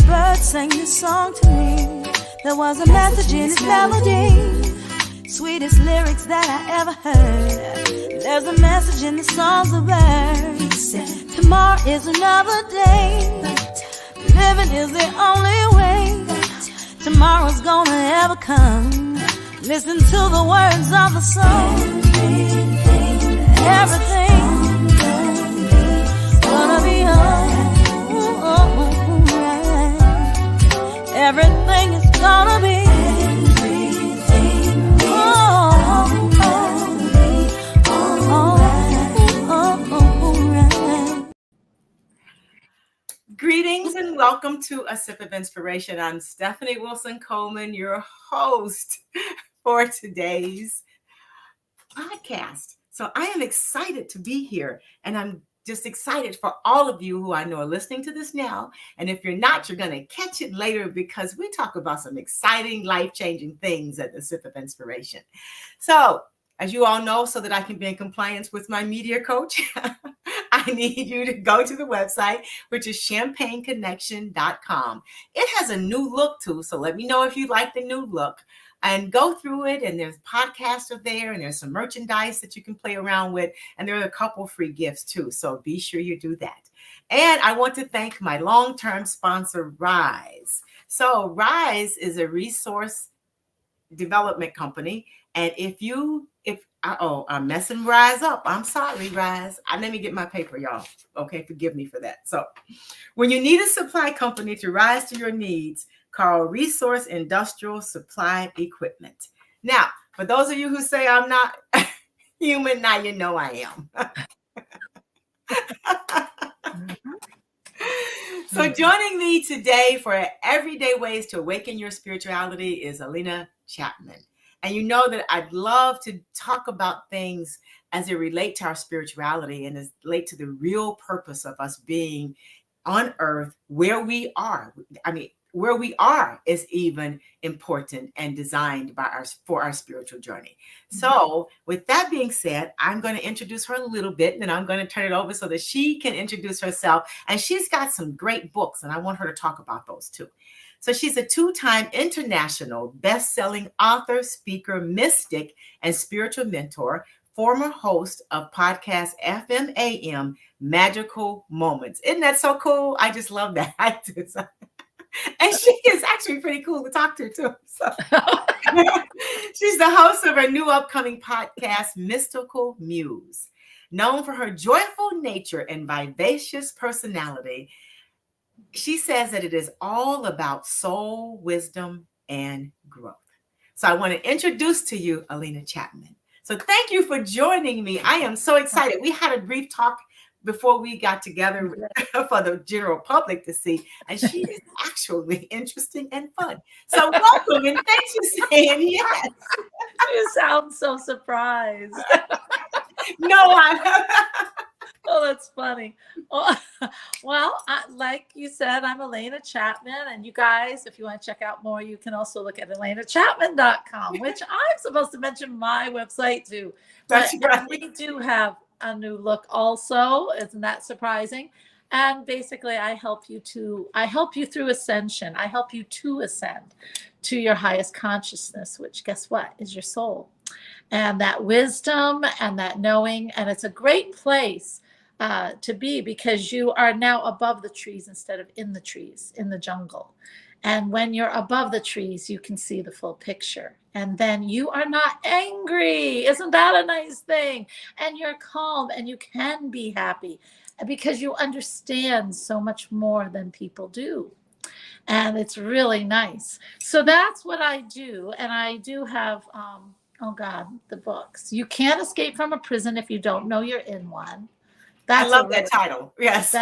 bird sang this song to me. There was a message in its melody, sweetest lyrics that I ever heard. There's a message in the songs of birds. Tomorrow is another day. Living is the only way. Tomorrow's gonna ever come. Listen to the words of the song. Everything's gonna be alright. Everything is gonna be. Greetings and welcome to A Sip of Inspiration. I'm Stephanie Wilson-Coleman, your host for today's podcast. So I am excited to be here, and I'm just excited for all of you who I know are listening to this now. And if you're not, you're going to catch it later because we talk about some exciting, life-changing things at The Sip of Inspiration. So as you all know, so that I can be in compliance with my media coach, I need you to go to the website, which is champagneconnection.com. It has a new look too, so let me know if you like the new look. And go through it, and there's podcasts are there, and there's some merchandise that you can play around with, and there are a couple free gifts too, so be sure you do that. And I want to thank my long-term sponsor, Rise. So Rise is a resource development company, and I'm messing Rise up. I'm sorry, Rise. Let me get my paper, y'all. Okay, forgive me for that. So when you need a supply company to rise to your needs, call Resource Industrial Supply Equipment. Now, for those of you who say I'm not human, now you know I am. So joining me today for Everyday Ways to Awaken Your Spirituality is Alena Chapman. And you know that I'd love to talk about things as it relate to our spirituality and as relate to the real purpose of us being on earth where we are. I mean, where we are is even important and designed for our spiritual journey. So with that being said, I'm going to introduce her a little bit, and then I'm going to turn it over so that she can introduce herself. And she's got some great books, and I want her to talk about those too. So she's a 2-time international best-selling author, speaker, mystic, and spiritual mentor, former host of podcast FMAM, Magical Moments. Isn't that so cool? I just love that. And she is actually pretty cool to talk to too. So she's the host of her new upcoming podcast, Mystical Muse. Known for her joyful nature and vivacious personality, she says that it is all about soul, wisdom, and growth. So I want to introduce to you Alena Chapman. So thank you for joining me. I am so excited. We had a brief talk before we got together for the general public to see, and she is actually interesting and fun. So welcome, and thanks for saying yes. You sound so surprised. No, Oh, that's funny. Well, like you said, I'm Alena Chapman, and you guys, if you want to check out more, you can also look at alenachapman.com, which I'm supposed to mention my website too. That's but right. We do have a new look also. Isn't that surprising? And basically, I help you through ascension. I help you to ascend to your highest consciousness, which guess what is your soul, and that wisdom and that knowing. And it's a great place to be, because you are now above the trees instead of in the trees, in the jungle. And when you're above the trees, you can see the full picture. And then you are not angry. Isn't that a nice thing? And you're calm, and you can be happy because you understand so much more than people do. And it's really nice. So that's what I do. And I do have, the books. You Can't Escape from a Prison If You Don't Know You're in One. I love that title. Yes.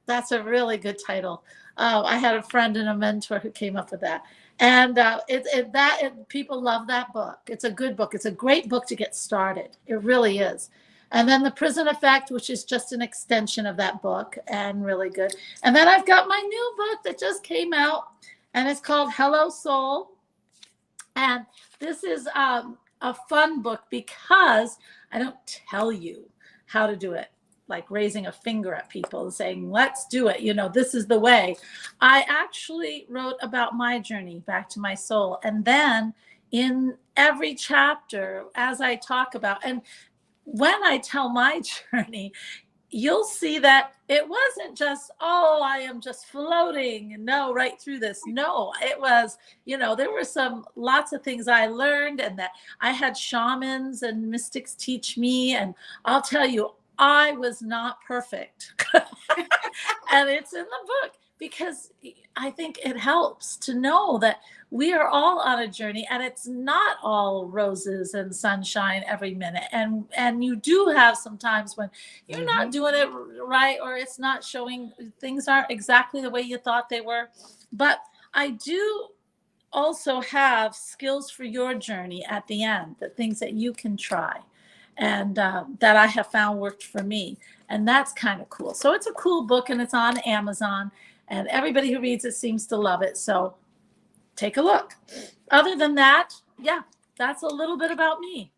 That's a really good title. I had a friend and a mentor who came up with that. And people love that book. It's a good book. It's a great book to get started. It really is. And then The Prison Effect, which is just an extension of that book, and really good. And then I've got my new book that just came out, and it's called Hello Soul. And this is a fun book because I don't tell you how to do it. like raising a finger at people and saying, let's do it. This is the way. I actually wrote about my journey back to my soul. And then in every chapter, as I talk about, and when I tell my journey, you'll see that it wasn't just, oh, I am just floating and right through this. No, it was, there were lots of things I learned, and that I had shamans and mystics teach me. And I'll tell you, I was not perfect. And it's in the book, because I think it helps to know that we are all on a journey, and it's not all roses and sunshine every minute. And you do have some times when you're not doing it right, or it's not showing, things aren't exactly the way you thought they were. But I do also have skills for your journey at the end, the things that you can try, and that I have found worked for me. And that's kind of cool. So it's a cool book, and it's on Amazon, and everybody who reads it seems to love it. So take a look. Other than that, yeah, that's a little bit about me.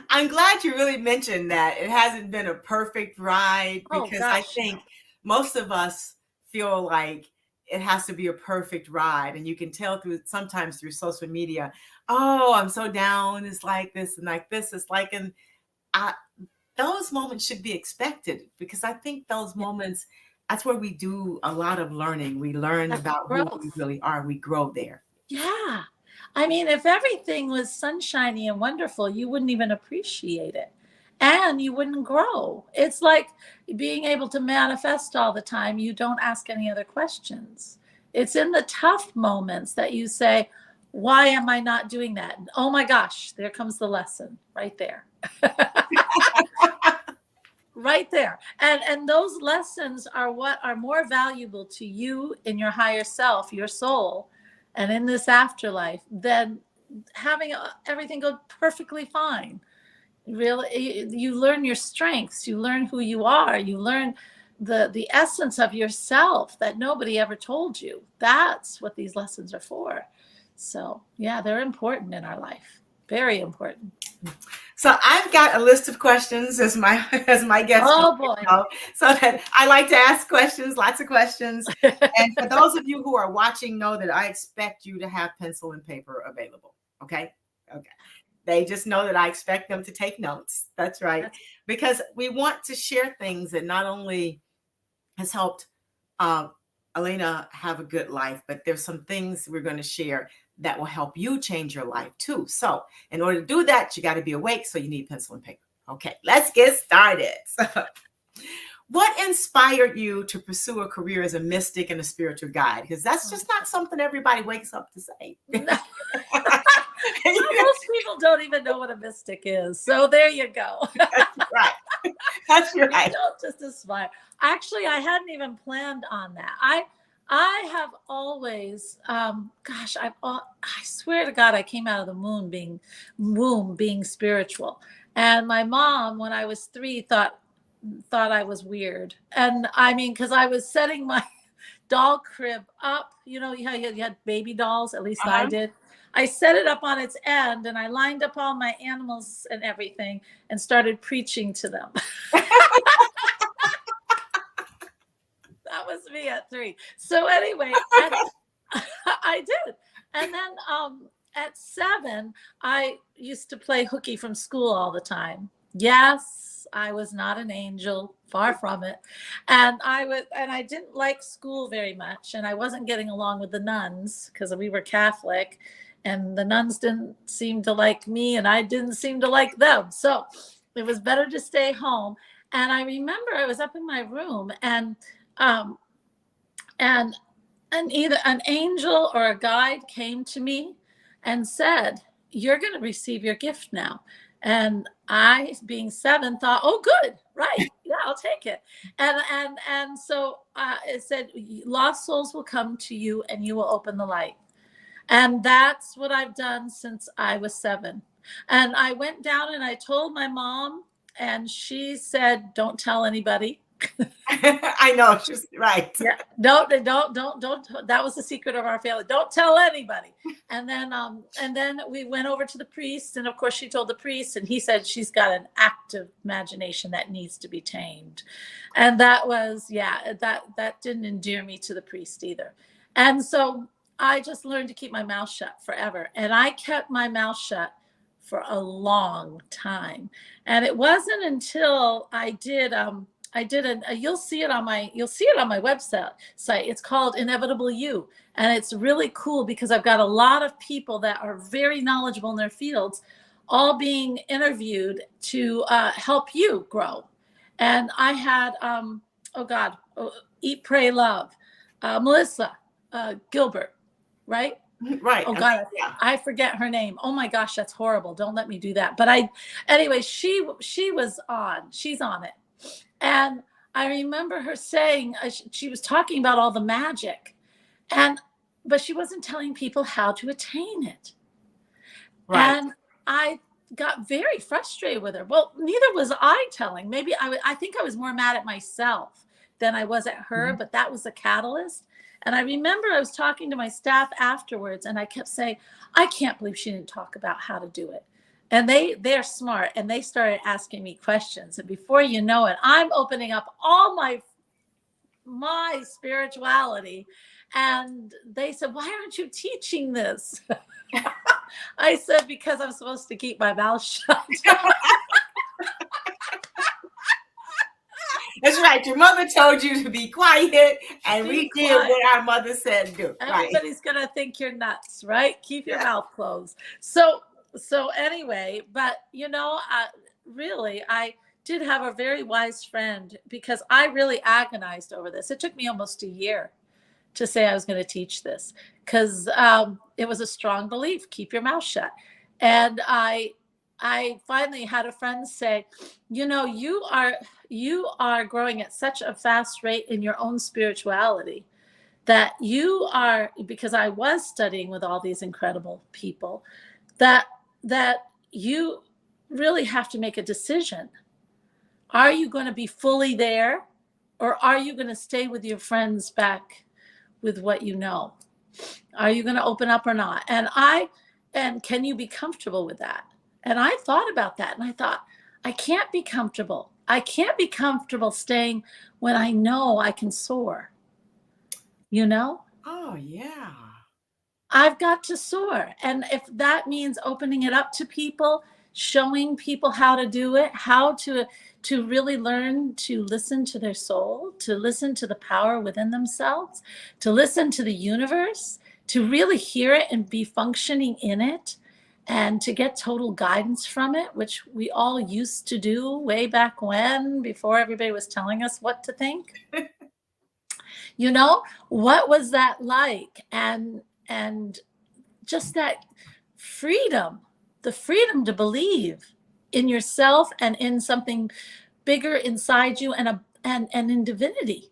I'm glad you really mentioned that it hasn't been a perfect ride, because I think most of us feel like it has to be a perfect ride. And you can tell sometimes through social media, oh, I'm so down. It's like this and like this. It's like, and those moments should be expected, because I think those moments, that's where we do a lot of learning. We learn about who we really are. We grow there. Yeah. I mean, if everything was sunshiny and wonderful, you wouldn't even appreciate it, and you wouldn't grow. It's like being able to manifest all the time. You don't ask any other questions. It's in the tough moments that you say, why am I not doing that? Oh my gosh, there comes the lesson right there. Right there. And those lessons are what are more valuable to you in your higher self, your soul, and in this afterlife, than having everything go perfectly fine. Really, you learn your strengths, you learn who you are, you learn the essence of yourself that nobody ever told you. That's what these lessons are for. So yeah, they're important in our life. Very important. So I've got a list of questions as my guest. Oh boy. So that I like to ask questions, lots of questions. And for those of you who are watching, know that I expect you to have pencil and paper available. Okay. They just know that I expect them to take notes. That's right. Because we want to share things that not only has helped Alena have a good life, but there's some things we're going to share that will help you change your life too. So in order to do that, you got to be awake. So you need pencil and paper. Okay, let's get started. So, what inspired you to pursue a career as a mystic and a spiritual guide? Because that's just not something everybody wakes up to say. Most people don't even know what a mystic is. So there you go. That's right. That's right. You don't just aspire. Actually, I hadn't even planned on that. I have always, I swear to God, I came out of the womb being spiritual. And my mom, when I was 3, thought I was weird. And I mean, because I was setting my doll crib up, you had baby dolls, at least I did. I set it up on its end, and I lined up all my animals and everything and started preaching to them. That was me at 3. So anyway, I did. And then at 7, I used to play hooky from school all the time. Yes, I was not an angel, far from it. And I didn't like school very much. And I wasn't getting along with the nuns because we were Catholic. And the nuns didn't seem to like me, and I didn't seem to like them. So it was better to stay home. And I remember I was up in my room, and either an angel or a guide came to me and said, "You're going to receive your gift now." And I, being 7, thought, "Oh, good, right? Yeah, I'll take it." And so it said, "Lost souls will come to you, and you will open the light." And that's what I've done since I was 7. And I went down and I told my mom, and she said, "Don't tell anybody." I know, she's right. Yeah, don't. That was the secret of our family. Don't tell anybody. And then we went over to the priest, and of course she told the priest, and he said she's got an active imagination that needs to be tamed. And that was, yeah, that didn't endear me to the priest either. And so I just learned to keep my mouth shut forever, and I kept my mouth shut for a long time. And it wasn't until I did you'll see it on my website. It's called Inevitable You. And it's really cool because I've got a lot of people that are very knowledgeable in their fields, all being interviewed to help you grow. And I had, Eat, Pray, Love, Melissa Gilbert, right? Right. Oh God, yeah. I forget her name. Oh my gosh, that's horrible. Don't let me do that. But anyway, she was on. She's on it. And I remember her saying, she was talking about all the magic, but she wasn't telling people how to attain it. Right. And I got very frustrated with her. Well, neither was I telling. Maybe I think I was more mad at myself than I was at her, but that was the catalyst. And I remember I was talking to my staff afterwards, and I kept saying, I can't believe she didn't talk about how to do it. And they're smart, and they started asking me questions. And before you know it, I'm opening up all my spirituality. And they said, why aren't you teaching this? I said, because I'm supposed to keep my mouth shut. That's right. Your mother told you to be quiet, and we did what our mother said do. Everybody's going to think you're nuts, right? Keep your mouth closed. So anyway, but really, I did have a very wise friend, because I really agonized over this. It took me almost a year to say I was going to teach this, because it was a strong belief. Keep your mouth shut. And I finally had a friend say, you are growing at such a fast rate in your own spirituality that you are, because I was studying with all these incredible people, that you really have to make a decision. Are you going to be fully there, or are you going to stay with your friends back with what you know? Are you going to open up or not? And can you be comfortable with that? And I thought about that, and I thought, I can't be comfortable. I can't be comfortable staying when I know I can soar. Oh, yeah. I've got to soar. And if that means opening it up to people, showing people how to do it, how to really learn to listen to their soul, to listen to the power within themselves, to listen to the universe, to really hear it and be functioning in it, and to get total guidance from it, which we all used to do way back when, before everybody was telling us what to think. What was that like? And just that freedom, the freedom to believe in yourself and in something bigger inside you, and in divinity,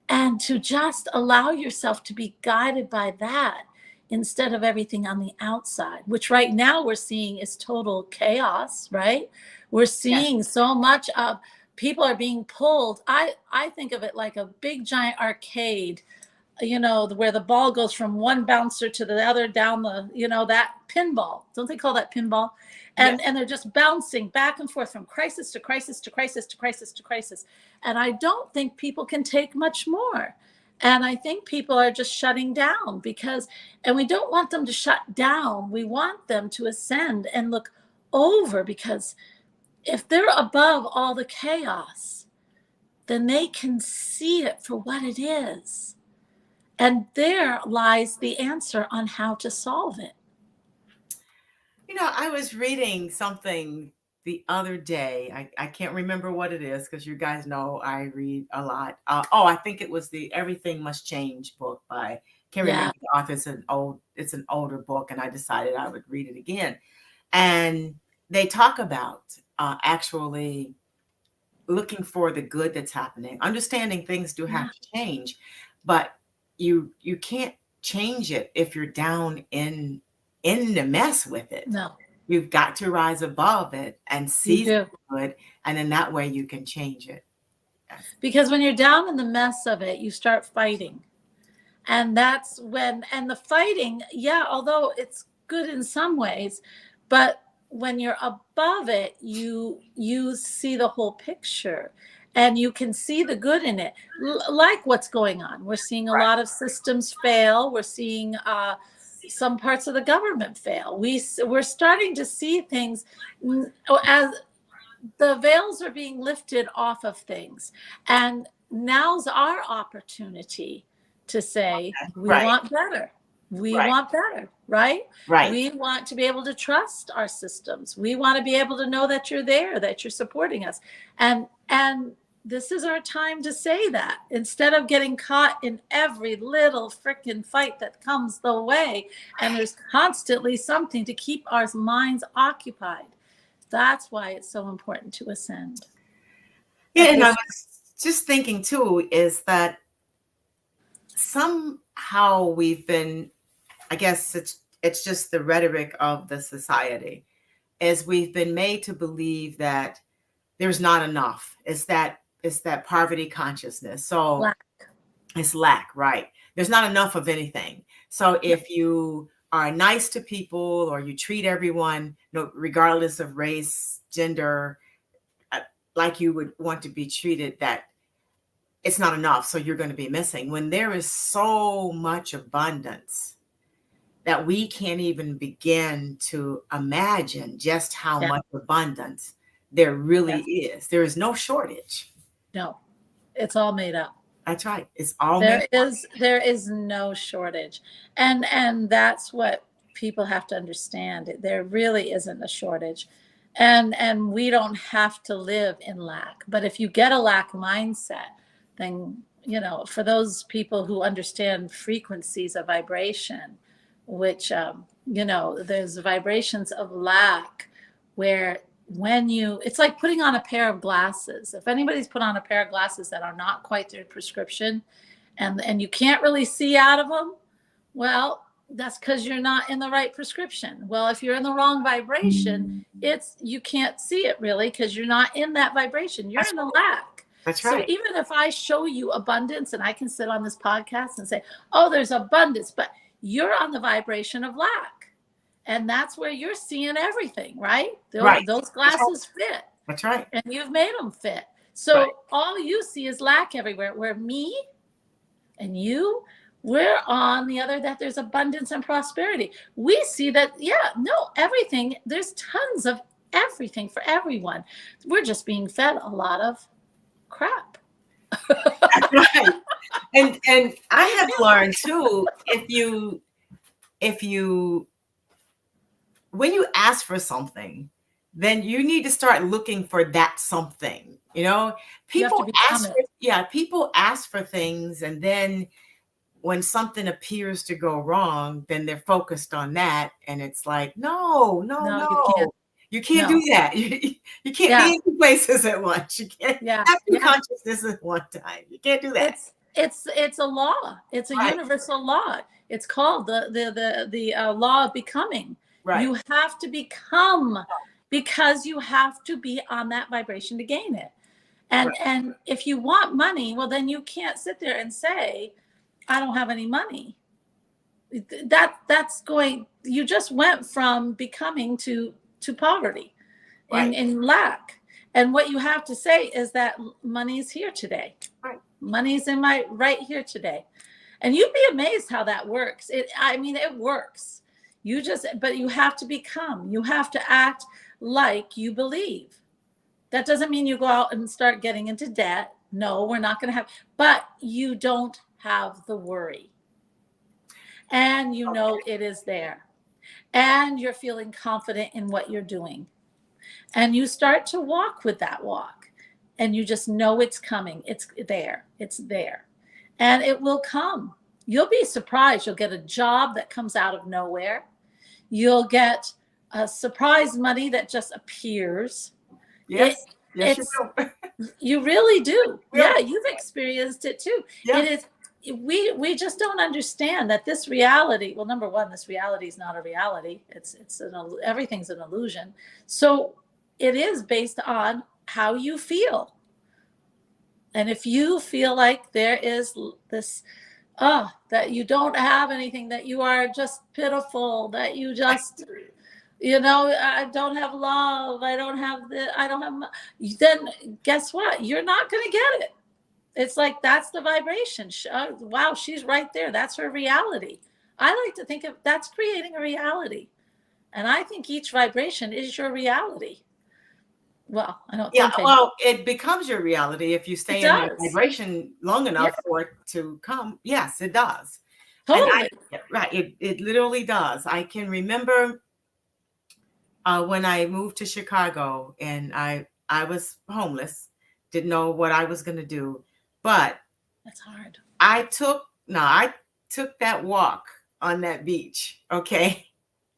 and to just allow yourself to be guided by that instead of everything on the outside, which right now we're seeing is total chaos, right? We're seeing so much of people are being pulled. I think of it like a big giant arcade, where the ball goes from one bouncer to the other down the, that pinball. Don't they call that pinball? And they're just bouncing back and forth from crisis to crisis to crisis to crisis to crisis. And I don't think people can take much more. And I think people are just shutting down and we don't want them to shut down. We want them to ascend and look over, because if they're above all the chaos, then they can see it for what it is. And there lies the answer on how to solve it. I was reading something the other day. I can't remember what it is, because you guys know I read a lot. I think it was the Everything Must Change book by, can't remember the author. It's an older book, and I decided I would read it again. And they talk about actually looking for the good that's happening, understanding things do have to change, but you can't change it if you're down in the mess with it. No. You've got to rise above it and see the good, and then that way you can change it. Because when you're down in the mess of it, you start fighting. And that's when, and the fighting, yeah, although it's good in some ways, but when you're above it, you see the whole picture and you can see the good in it. Like what's going on. We're seeing a lot of systems fail. We're seeing some parts of the government fail. We're starting to see things as the veils are being lifted off of things. And now's our opportunity to say, we want better. We want better, right? Right. We want to be able to trust our systems. We want to be able to know that you're there, that you're supporting us. And this is our time to say that, instead of getting caught in every little freaking fight that comes the way. And there's constantly something to keep our minds occupied. That's why it's so important to ascend. Yeah, and I was just thinking too, is that somehow we've been, I guess it's just the rhetoric of the society, is we've been made to believe that there's not enough. It's that poverty consciousness. So it's lack, right? There's not enough of anything. So if you are nice to people or you treat everyone, regardless of race, gender, like you would want to be treated, that it's not enough. So you're going to be missing, when there is so much abundance that we can't even begin to imagine just how much abundance there really is. There is no shortage. No, it's all made up. That's right. It's all made up. There is no shortage. And that's what people have to understand. There really isn't a shortage. And we don't have to live in lack. But if you get a lack mindset, then, for those people who understand frequencies of vibration, which, there's vibrations of lack where it's like putting on a pair of glasses. If anybody's put on a pair of glasses that are not quite their prescription and you can't really see out of them, well, that's because you're not in the right prescription. Well, if you're in the wrong vibration, you can't see it really because you're not in that vibration. You're in the lack. That's right. So even if I show you abundance and I can sit on this podcast and say, oh, there's abundance, but you're on the vibration of lack. And that's where you're seeing everything, right? Those glasses fit. That's right. And you've made them fit. So all you see is lack everywhere. Where me and you, we're on the other, that there's abundance and prosperity. We see that, everything, there's tons of everything for everyone. We're just being fed a lot of crap. Right. And I have learned too, if you when you ask for something, then you need to start looking for that something. People ask for things, and then when something appears to go wrong, then they're focused on that, and it's like, no. You can't do that. You can't be in two places at once. You can't have two consciousnesses at one time. You can't do that. It's a law. It's a universal law. It's called the law of becoming. Right. You have to become, because you have to be on that vibration to gain it. And if you want money, well, then you can't sit there and say, I don't have any money. You just went from becoming to poverty in lack. And what you have to say is that money's here today. Right. Money's right here today. And you'd be amazed how that works. It works. But you have to become, you have to act like you believe. That doesn't mean you go out and start getting into debt. No, we're not going to have, but you don't have the worry. And it is there. And you're feeling confident in what you're doing. And you start to walk with that walk. And you just know it's coming. It's there. It's there. And it will come. You'll be surprised. You'll get a job that comes out of nowhere. You'll get a surprise money that just appears. Yes. You really do. Yeah, you've experienced it too. Yeah. It is. We just don't understand that this reality. Well, number one, this reality is not a reality. Everything's an illusion. So it is based on how you feel. And if you feel like there is this, that you don't have anything, that you are just pitiful, that you just, I don't have love, I don't have then guess what? You're not going to get it. It's like, that's the vibration. Wow, she's right there. That's her reality. I like to think of that's creating a reality. And I think each vibration is your reality. Well, I don't think it becomes your reality if you stay in that vibration long enough for it to come. Yes, it does. Totally. It literally does. I can remember when I moved to Chicago, and I was homeless, didn't know what I was going to do, but that's hard. I took that walk on that beach, okay?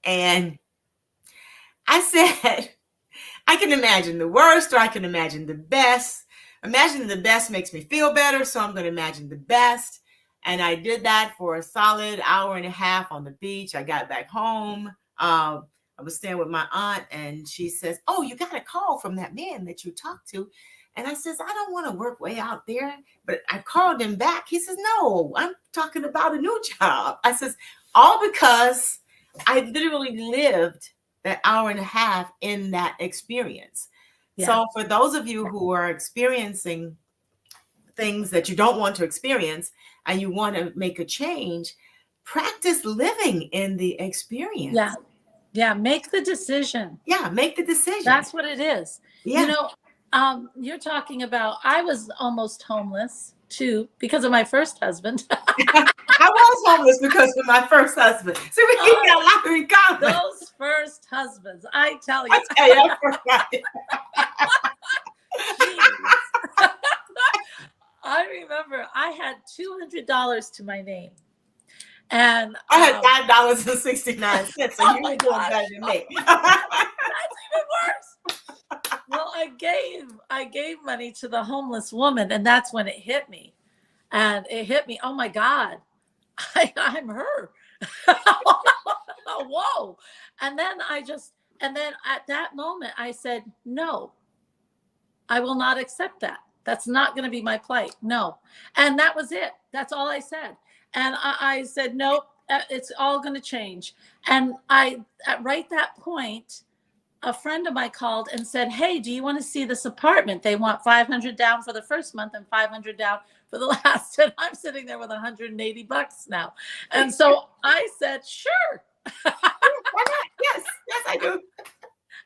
And I said, I can imagine the worst, or I can imagine the best. Imagining the best makes me feel better, so I'm going to imagine the best. And I did that for a solid hour and a half on the beach. I got back home. I was staying with my aunt, and she says, "Oh, you got a call from that man that you talked to." And I says, "I don't want to work way out there." But I called him back. He says, "No, I'm talking about a new job." I says, all because I literally lived that hour and a half in that experience. Yeah. So for those of you who are experiencing things that you don't want to experience and you want to make a change, practice living in the experience. Yeah. Make the decision. Yeah. Make the decision. That's what it is. Yeah. You're talking about, I was almost homeless too, because of my first husband. I was homeless because of my first husband. So we got a lot in common. Those first husbands, I tell you. I remember I had $200 to my name. And I had $5.69. So you were doing better than me. That's even worse. Well, I gave money to the homeless woman, and that's when it hit me. And it hit me, oh my God, I'm her. Whoa. And then at that moment I said, no, I will not accept that. That's not going to be my plight. No. And that was it. That's all I said. And I said, nope, it's all going to change. And at right that point, a friend of mine called and said, hey, do you want to see this apartment? They want $500 down for the first month and $500 down for the last. And I'm sitting there with $180 now. And so I said, sure. Why not? Yes, I do.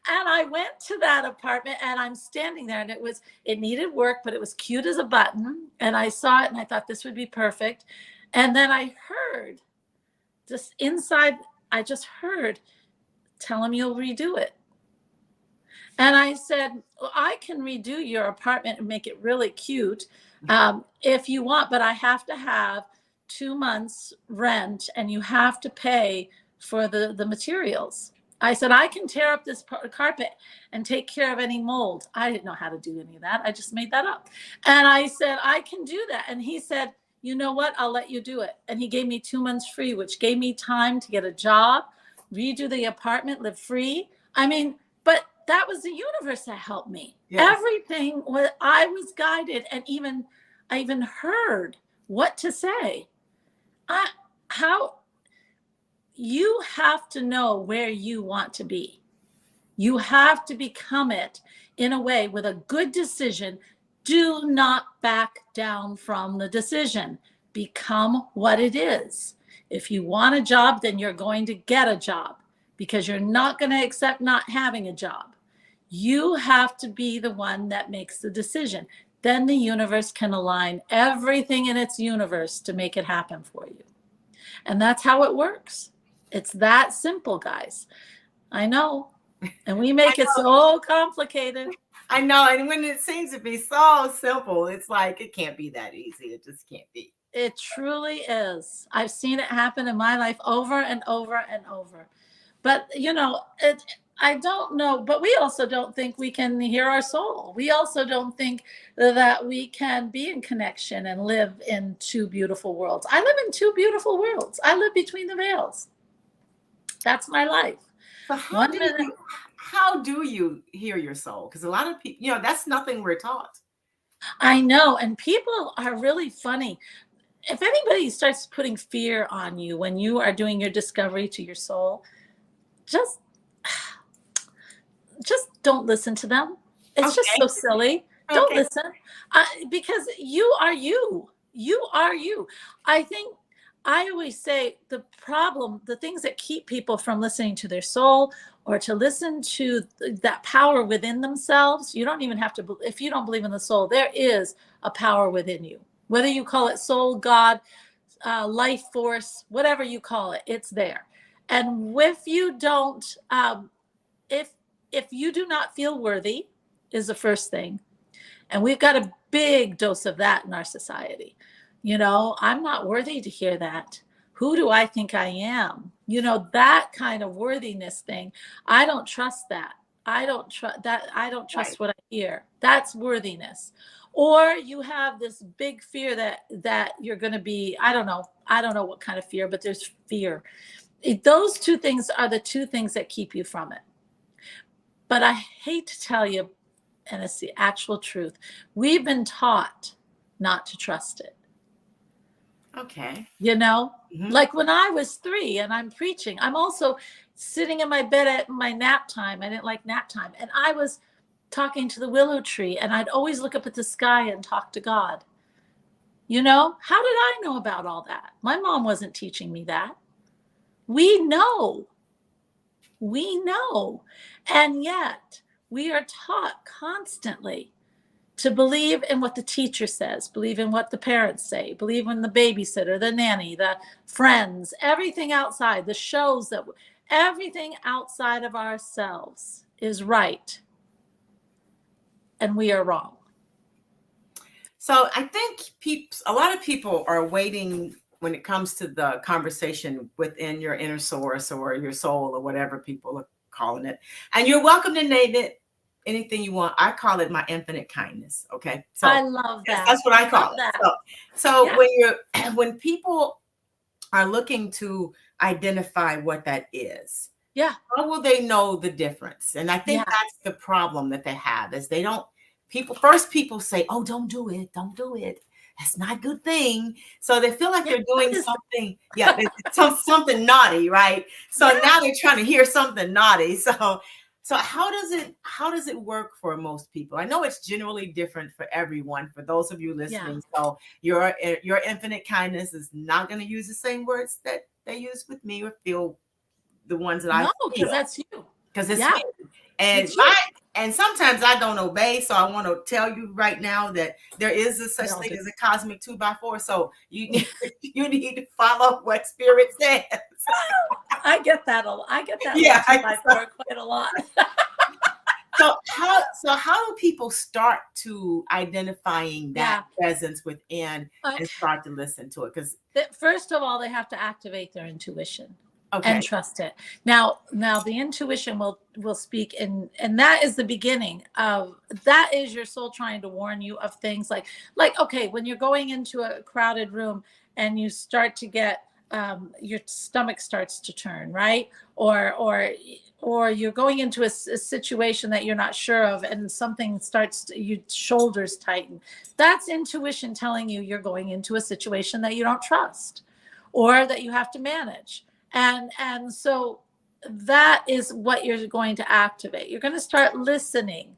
And I went to that apartment, and I'm standing there, and it needed work, but it was cute as a button. And I saw it, and I thought this would be perfect. And then I heard just inside, tell him you'll redo it. And I said, well, I can redo your apartment and make it really cute if you want, but I have to have 2 months rent, and you have to pay for the materials. I said, I can tear up this carpet and take care of any mold. I didn't know how to do any of that. I just made that up. And I said, I can do that. And he said, you know what? I'll let you do it. And he gave me 2 months free, which gave me time to get a job, redo the apartment, live free. I mean, but that was the universe that helped me. Yes. Everything I was guided, and I even heard what to say. You have to know where you want to be. You have to become it in a way with a good decision. Do not back down from the decision. Become what it is. If you want a job, then you're going to get a job, because you're not going to accept not having a job. You have to be the one that makes the decision. Then the universe can align everything in its universe to make it happen for you. And that's how it works. It's that simple, guys. I know. And we make it so complicated. I know. And when it seems to be so simple, it's like, it can't be that easy. It just can't be. It truly is. I've seen it happen in my life over and over and over. But, I don't know, but we also don't think we can hear our soul. We also don't think that we can be in connection and live in 2 beautiful worlds. I live in 2 beautiful worlds. I live between the veils. That's my life. So how do you hear your soul? Because a lot of people, that's nothing we're taught. I know. And people are really funny. If anybody starts putting fear on you when you are doing your discovery to your soul, just don't listen to them. It's just Okay. so silly. Don't Okay. listen, because you are you. You are you. I think I always say the problem, the things that keep people from listening to their soul or to listen to that power within themselves. You don't even have to, if you don't believe in the soul, there is a power within you. Whether you call it soul, God, life force, whatever you call it, it's there. And if you don't, if you do not feel worthy, is the first thing. And we've got a big dose of that in our society. I'm not worthy to hear that. Who do I think I am? That kind of worthiness thing. I don't trust that. I don't trust that. I don't trust Right. what I hear. That's worthiness. Or you have this big fear that you're going to be, I don't know what kind of fear, but there's fear. Those two things are the two things that keep you from it. But I hate to tell you, and it's the actual truth, we've been taught not to trust it. Okay. Like when I was 3 and I'm preaching, I'm also sitting in my bed at my nap time. I didn't like nap time. And I was talking to the willow tree, and I'd always look up at the sky and talk to God. How did I know about all that? My mom wasn't teaching me that. We know. And yet we are taught constantly to believe in what the teacher says, believe in what the parents say, believe in the babysitter, the nanny, the friends, everything outside, the shows, that everything outside of ourselves is right. And we are wrong. So I think a lot of people are waiting when it comes to the conversation within your inner source or your soul or whatever people are calling it. And you're welcome to name it anything you want. I call it my infinite kindness. Okay. So I love that. that's what I call it. So Yeah. when people are looking to identify what that is, Yeah. how will they know the difference? And I think that's the problem that they have, is they don't. People say, "Oh, don't do it. Don't do it. That's not a good thing." So they feel like they're doing something. Yeah, something naughty, right? So now they're trying to hear something naughty. So how does it work for most people? I know it's generally different for everyone. For those of you listening, so your infinite kindness is not going to use the same words that they use with me, or feel the ones that I feel. because that's you. Because it's me. And sometimes I don't obey, so I want to tell you right now that there is a such thing as a cosmic 2x4. So you need to follow what Spirit says. I get that a lot. I get that 2x4 quite a lot. So how do people start to identifying that presence within and start to listen to it? Because first of all, they have to activate their intuition. And trust it. Now the intuition will speak, and that is the beginning of, that is your soul trying to warn you of things like, okay, when you're going into a crowded room and you start to get, your stomach starts to turn, right? Or you're going into a situation that you're not sure of, and something starts your shoulders tighten. That's intuition telling you you're going into a situation that you don't trust, or that you have to manage. And so that is what you're going to activate. You're going to start listening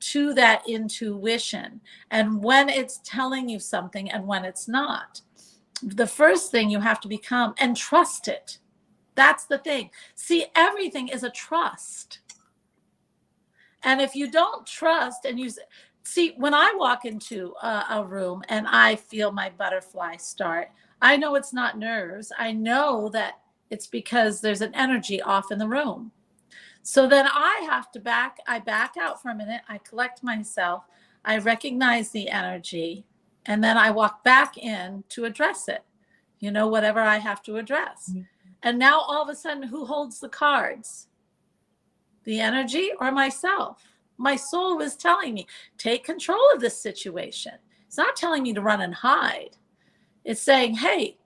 to that intuition, and when it's telling you something and when it's not. The first thing you have to become, and trust it. That's the thing. See, everything is a trust. And if you don't trust, and you see, when I walk into a room and I feel my butterfly start, I know it's not nerves. I know that it's because there's an energy off in the room. So then I have to back out for a minute. I collect myself. I recognize the energy. And then I walk back in to address it. Whatever I have to address. Mm-hmm. And now all of a sudden, who holds the cards? The energy or myself? My soul was telling me, take control of this situation. It's not telling me to run and hide. It's saying, hey,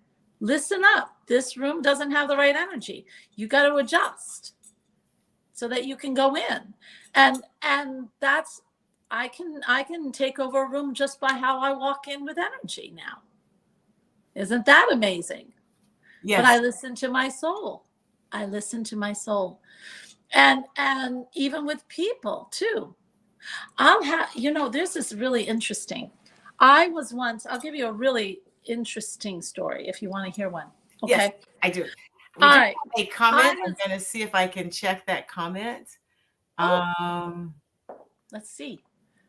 listen up. This room doesn't have the right energy. You got to adjust so that you can go in. And that's I can take over a room just by how I walk in with energy now. Isn't that amazing? Yes. But I listen to my soul. I listen to my soul. And even with people too. I'll have, this is really interesting. I was once, I'll give you a really interesting story if you want to hear one. Okay. Yes, I do. All right. A comment. I'm going to see if I can check that comment. Let's see.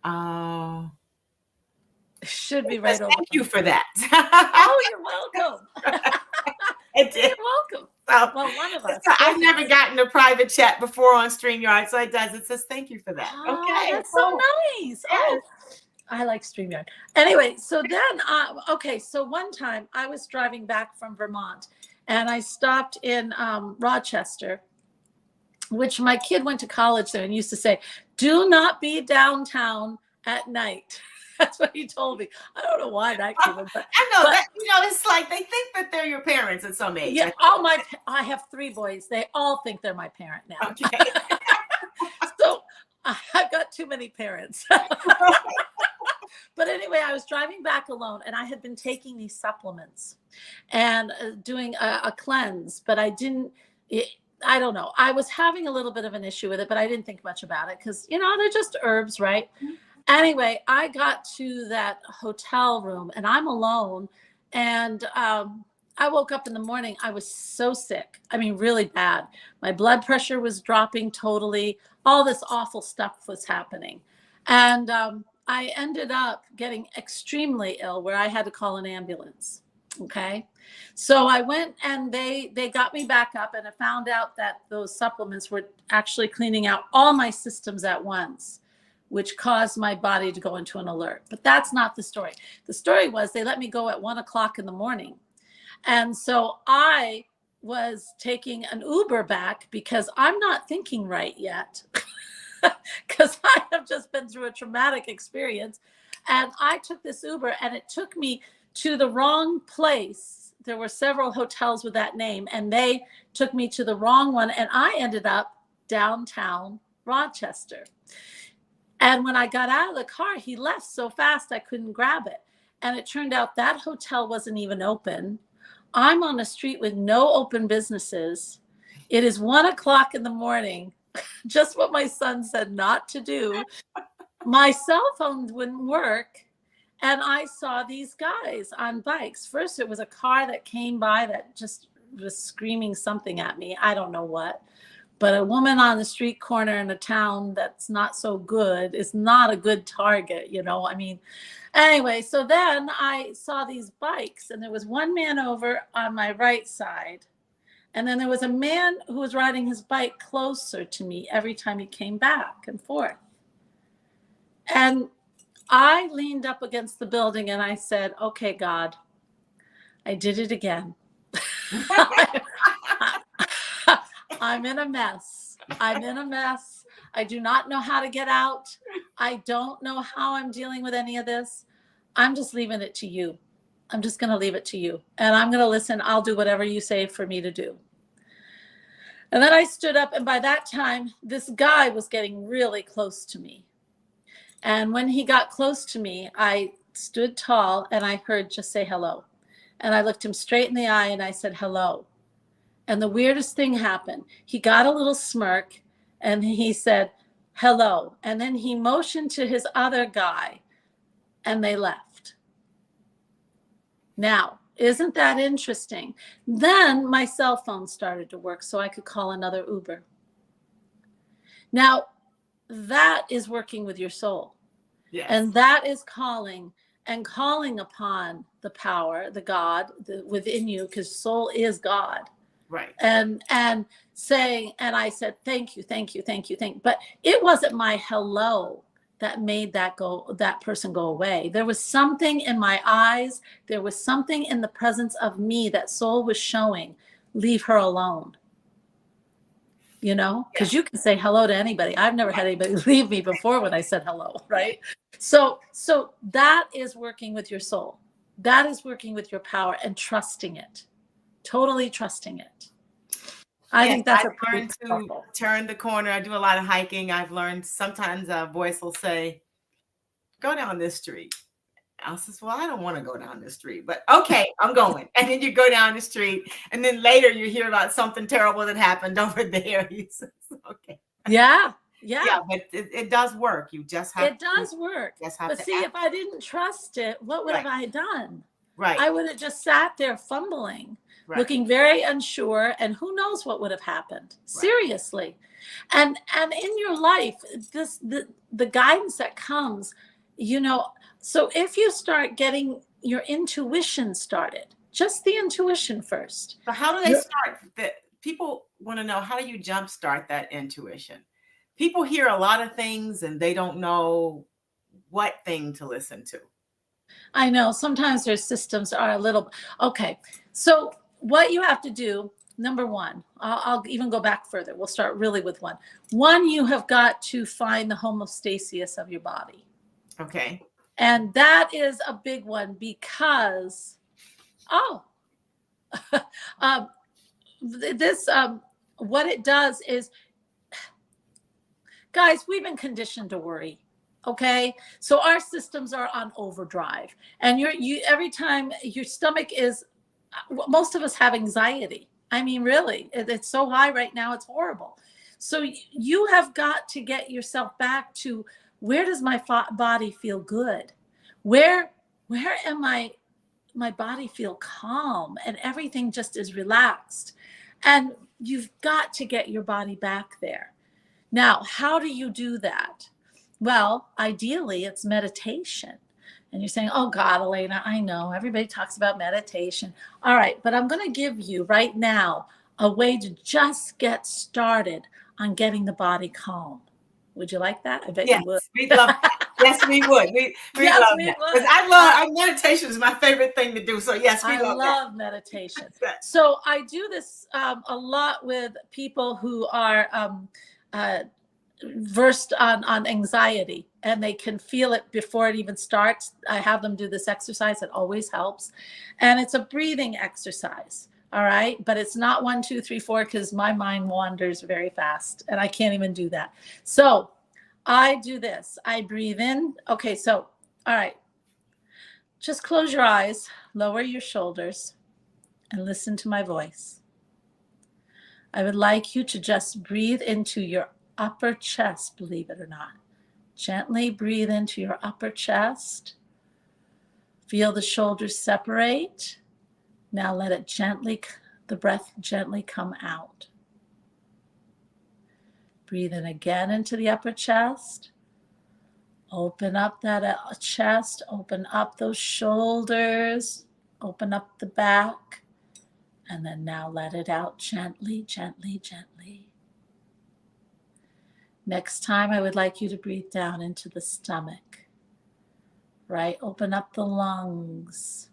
It should be right over. Thank you for that. Oh, you're welcome. It did. You're welcome. So, well, one of us. I've never gotten a private chat before on StreamYard, so it does. It says thank you for that. Okay. That's so nice. Yes. Oh, I like StreamYard. Anyway, so then, so one time I was driving back from Vermont and I stopped in Rochester, which my kid went to college there and used to say, do not be downtown at night. That's what he told me. I don't know why that came in, but I know that, it's like they think that they're your parents at some age. Yeah, I have 3 boys. They all think they're my parent now. Okay. So I've got too many parents. But anyway, I was driving back alone and I had been taking these supplements and doing a cleanse, but I don't know. I was having a little bit of an issue with it, but I didn't think much about it because, they're just herbs, right? Mm-hmm. Anyway, I got to that hotel room and I'm alone. And I woke up in the morning. I was so sick. I mean, really bad. My blood pressure was dropping totally. All this awful stuff was happening. And I ended up getting extremely ill where I had to call an ambulance. Okay. So I went and they got me back up and I found out that those supplements were actually cleaning out all my systems at once, which caused my body to go into an alert. But that's not the story. The story was they let me go at 1:00 in the morning. And so I was taking an Uber back because I'm not thinking right yet because I have just been through a traumatic experience. And I took this Uber and it took me to the wrong place. There were several hotels with that name and they took me to the wrong one. And I ended up downtown Rochester. And when I got out of the car, he left so fast I couldn't grab it. And it turned out that hotel wasn't even open. I'm on a street with no open businesses. It is 1:00 in the morning, just what my son said not to do. My cell phone wouldn't work. And I saw these guys on bikes. First, it was a car that came by that just was screaming something at me. I don't know what. But a woman on the street corner in a town that's not so good is not a good target, I mean, anyway, so then I saw these bikes and there was one man over on my right side. And then there was a man who was riding his bike closer to me every time he came back and forth. And I leaned up against the building and I said, okay, God, I did it again. I'm in a mess. I'm in a mess. I do not know how to get out. I don't know how I'm dealing with any of this. I'm just leaving it to you. I'm just going to leave it to you. And I'm going to listen. I'll do whatever you say for me to do. And then I stood up. And by that time, this guy was getting really close to me. And when he got close to me, I stood tall and I heard just say hello. And I looked him straight in the eye and I said, hello. And the weirdest thing happened. He got a little smirk and he said, hello. And then he motioned to his other guy and they left. Now, isn't that interesting? Then my cell phone started to work so I could call another Uber. Now, that is working with your soul. Yes. And that is calling upon the power, the God within you, because soul is God. Right. And saying, and I said, thank you. But it wasn't my hello that made that person go away. There was something in my eyes. There was something in the presence of me that soul was showing, leave her alone. Because you can say hello to anybody. I've never had anybody leave me before when I said hello, right? So that is working with your soul. That is working with your power and trusting it. Totally trusting it. I think that's I've learned to turn the corner. I do a lot of hiking. I've learned sometimes a voice will say, go down this street. I says, well, I don't want to go down this street, but okay, I'm going. And then you go down the street, and then later you hear about something terrible that happened over there. He says, okay. Yeah. Yeah, Yeah. but it does work. You just have It does work. just have But to see, act. if I didn't trust it, what would have Right. I done? Right. I would have just sat there fumbling, Right. looking very unsure, and who knows what would have happened. Seriously. And in your life, the guidance that comes, you know, so if you start getting your intuition started, just the intuition first. So how do they start? People want to know, how do you jumpstart that intuition? People hear a lot of things and they don't know what thing to listen to. I know sometimes their systems are a little okay. So what you have to do, number one, I'll even go back further. We'll start really with one. One, you have got to find the homeostasis of your body. Okay. And that is a big one because, what it does is, guys, we've been conditioned to worry. Okay, so our systems are on overdrive, and you every time your stomach is, most of us have anxiety. I mean, really, it's so high right now, it's horrible. So you have got to get yourself back to, where does my body feel good? Where am I? My body feel calm and everything just is relaxed, and you've got to get your body back there. Now, how do you do that? Well, ideally, it's meditation. And you're saying, oh God, Alena, I know everybody talks about meditation. All right, but I'm going to give you right now a way to just get started on getting the body calm. Would you like that? I bet you would. We'd love that. Yes, we would. We Yes, love we that. would. Because I love meditation is my favorite thing to do. So yes, we love that. I love meditation. So I do this a lot with people who are versed on anxiety, and they can feel it before it even starts. I have them do this exercise. It always helps. And it's a breathing exercise. All right. But it's not 1, 2, 3, 4, because my mind wanders very fast and I can't even do that. So I do this. I breathe in. Okay. So, all right. Just close your eyes, lower your shoulders, and listen to my voice. I would like you to just breathe into your upper chest, believe it or not. Gently breathe into your upper chest. Feel the shoulders separate. Now let it the breath gently come out. Breathe in again into the upper chest. Open up that chest, open up those shoulders, open up the back, and then now let it out gently, gently, gently. Next time, I would like you to breathe down into the stomach, right? Open up the lungs.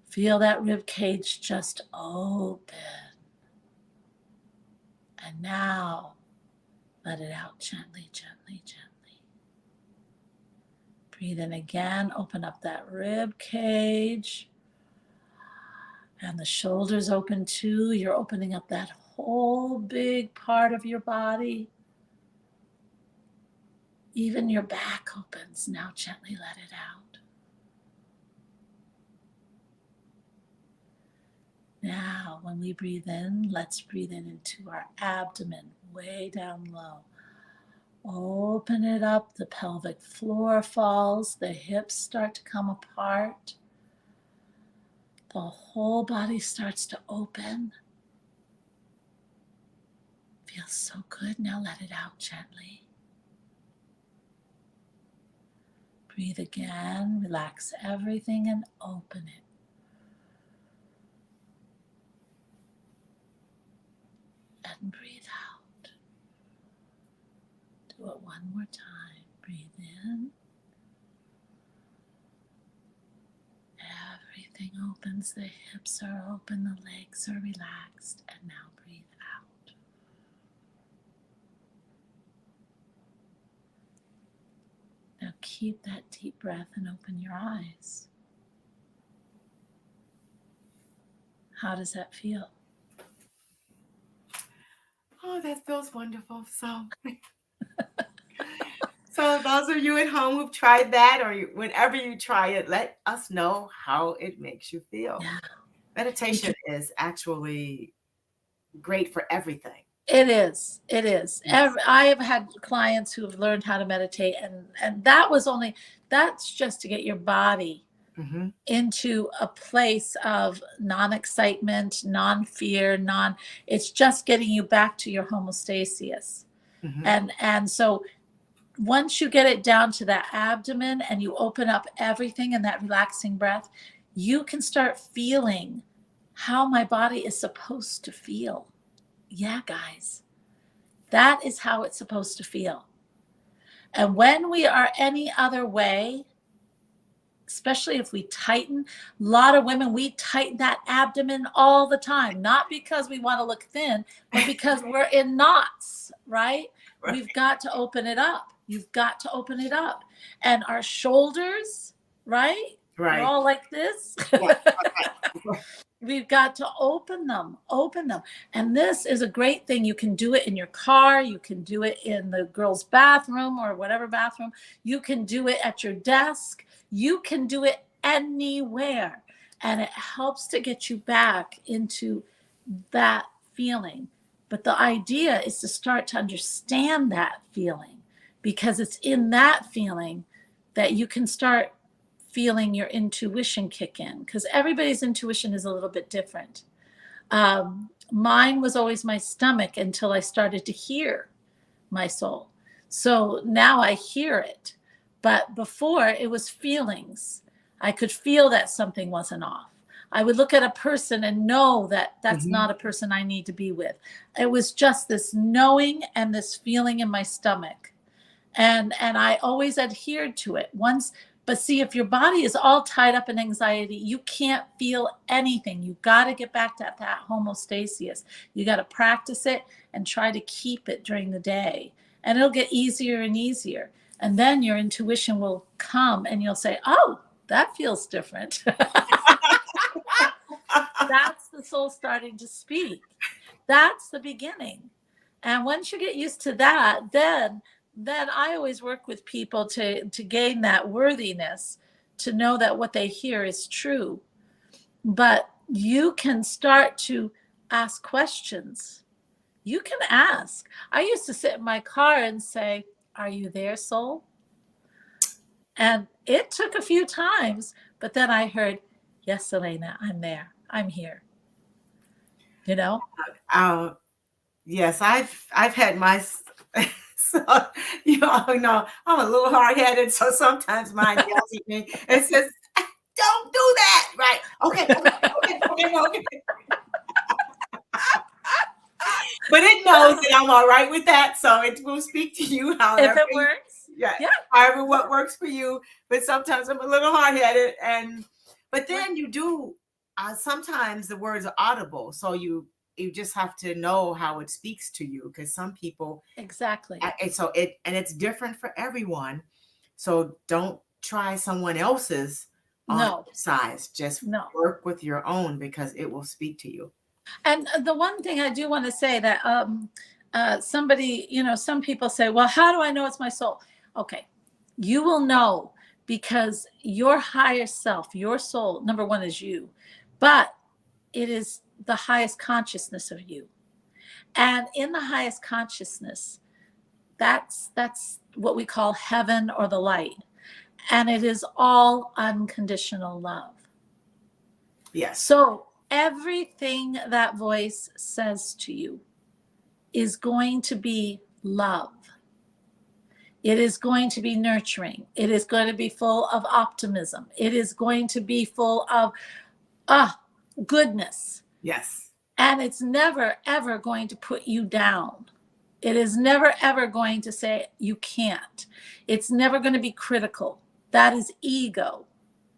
Feel that rib cage just open. And now, let it out gently, gently, gently. Breathe in again, open up that rib cage. And the shoulders open too. You're opening up that whole big part of your body. Even your back opens. Now gently let it out. Now, when we breathe in, let's breathe in into our abdomen, way down low. Open it up. The pelvic floor falls. The hips start to come apart. The whole body starts to open. Feels so good. Now let it out gently. Breathe again, relax everything and open it. And breathe out. Do it one more time. Breathe in. Everything opens, the hips are open, the legs are relaxed, and now breathe out. Now keep that deep breath and open your eyes. How does that feel? Oh, that feels wonderful. So So those of you at home who've tried that, or whenever you try it, let us know how it makes you feel. Yeah. Meditation is actually great for everything. It is. It is. Yes. I have had clients who have learned how to meditate, and that's just to get your body Mm-hmm. into a place of non-excitement, non-fear, it's just getting you back to your homeostasis. Mm-hmm. And so once you get it down to that abdomen and you open up everything in that relaxing breath, you can start feeling how my body is supposed to feel. Yeah, guys, that is how it's supposed to feel. And when we are any other way, especially if we tighten, a lot of women, we tighten that abdomen all the time, not because we want to look thin, but because we're in knots, right? Right. We've got to open it up. You've got to open it up. And our shoulders, right? Right. We're all like this. Yeah. We've got to open them. And this is a great thing. You can do it in your car. You can do it in the girls' bathroom or whatever bathroom. You can do it at your desk. You can do it anywhere. And it helps to get you back into that feeling. But the idea is to start to understand that feeling, because it's in that feeling that you can start feeling your intuition kick in, because everybody's intuition is a little bit different. Mine was always my stomach until I started to hear my soul. So now I hear it. But before, it was feelings. I could feel that something wasn't off. I would look at a person and know that that's Mm-hmm. not a person I need to be with. It was just this knowing and this feeling in my stomach. And I always adhered to it. But see, if your body is all tied up in anxiety, you can't feel anything. You got to get back to that homeostasis. You got to practice it and try to keep it during the day. And it'll get easier and easier. And then your intuition will come and you'll say, oh, that feels different. That's the soul starting to speak. That's the beginning. And once you get used to that, then I always work with people to gain that worthiness, to know that what they hear is true. But you can start to ask questions. You can ask. I used to sit in my car and say, are you there, soul? And it took a few times, but then I heard, yes, Alena, I'm there. I'm here. You know? Yes, I've had my... So, you know, I'm a little hard-headed, so sometimes mine yells at me and says, don't do that. Right. Okay. But it knows that I'm all right with that, so it will speak to you however. If it works. Yeah. However, what works for you. But sometimes I'm a little hard-headed, but then you do, sometimes the words are audible, so you just have to know how it speaks to you, because some people exactly. And so it's different for everyone. So don't try someone else's size. Just work with your own, because it will speak to you. And the one thing I do want to say that somebody, some people say, well, how do I know it's my soul? Okay, you will know, because your higher self, your soul, number one is you, but it is the highest consciousness of you. And in the highest consciousness, that's what we call heaven or the light. And it is all unconditional love. Yes. So everything that voice says to you is going to be love. It is going to be nurturing. It is going to be full of optimism. It is going to be full of goodness. Yes. And it's never, ever going to put you down. It is never, ever going to say you can't. It's never going to be critical. That is ego.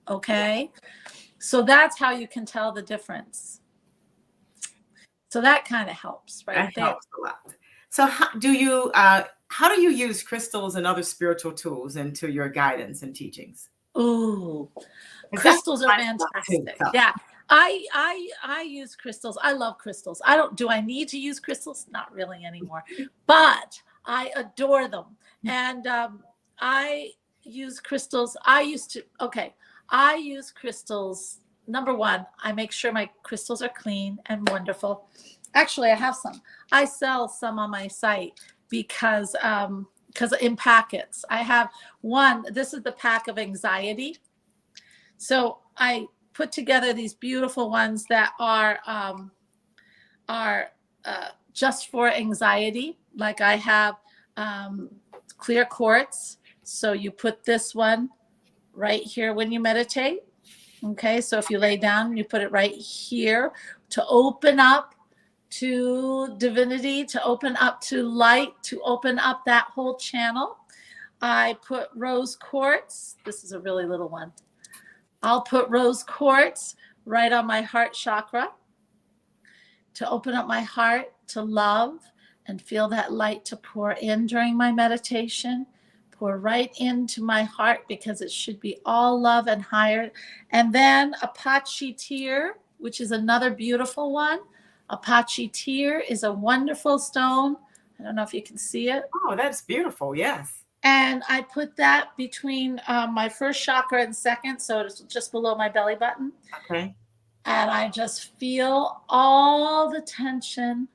Okay? So that's how you can tell the difference. So that kind of helps, right? That helps a lot. So how do you use crystals and other spiritual tools into your guidance and teachings? Ooh, crystals are fantastic. Yeah. I use crystals. I love crystals. Do I need to use crystals? Not really anymore, but I adore them. And I use crystals. I use crystals. Number one, I make sure my crystals are clean and wonderful. Actually, I have some. I sell some on my site because in packets. I have one. This is the pack of anxiety. So I put together these beautiful ones that are just for anxiety. Like I have clear quartz. So you put this one right here when you meditate. Okay, so if you lay down, you put it right here to open up to divinity, to open up to light, to open up that whole channel. I put rose quartz. This is a really little one. I'll put rose quartz right on my heart chakra to open up my heart to love and feel that light to pour in during my meditation. Pour right into my heart because it should be all love and higher. And then Apache tear, which is another beautiful one. Apache tear is a wonderful stone. I don't know if you can see it. Oh, that's beautiful. Yes. And I put that between my first chakra and second, so it's just below my belly button. Okay. And I just feel all the tension,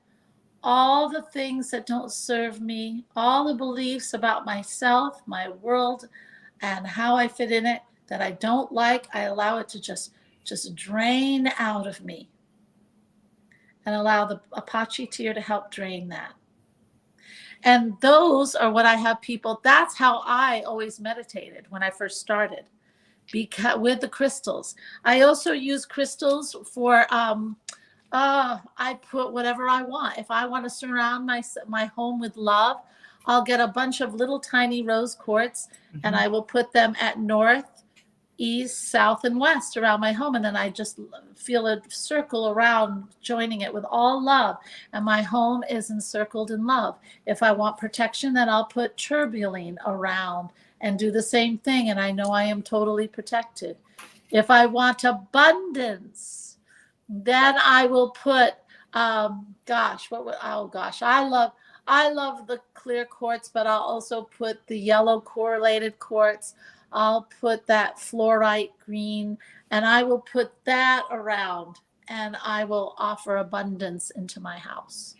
all the things that don't serve me, all the beliefs about myself, my world, and how I fit in it that I don't like. I allow it to just drain out of me, and allow the Apache tear to help drain that. And those are what I have people. That's how I always meditated when I first started, because with the crystals. I also use crystals for I put whatever I want. If I want to surround my home with love, I'll get a bunch of little tiny rose quartz, and I will put them at north, east, south, and west around my home. And then I just feel a circle around, joining it with all love. And my home is encircled in love. If I want protection, then I'll put turbuline around and do the same thing. And I know I am totally protected. If I want abundance, then I will put, I love the clear quartz, but I'll also put the yellow correlated quartz. I'll put that fluorite green, and I will put that around, and I will offer abundance into my house.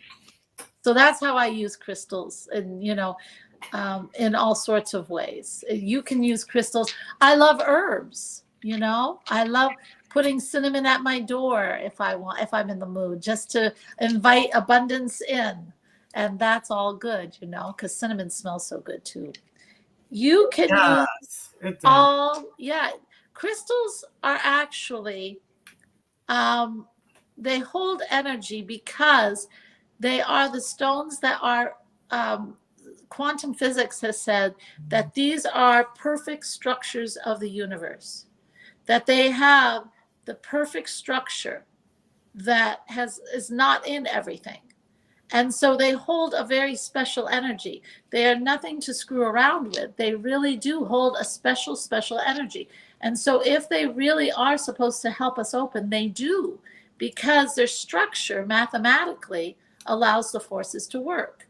So that's how I use crystals, and in all sorts of ways. You can use crystals. I love herbs. I love putting cinnamon at my door if I'm in the mood, just to invite abundance in. And that's all good, because cinnamon smells so good too. You can use crystals are actually, they hold energy because they are the stones that are, quantum physics has said that these are perfect structures of the universe, that they have the perfect structure that is not in everything. And so they hold a very special energy. They are nothing to screw around with. They really do hold a special, special energy. And so if they really are supposed to help us open, they do, because their structure mathematically allows the forces to work.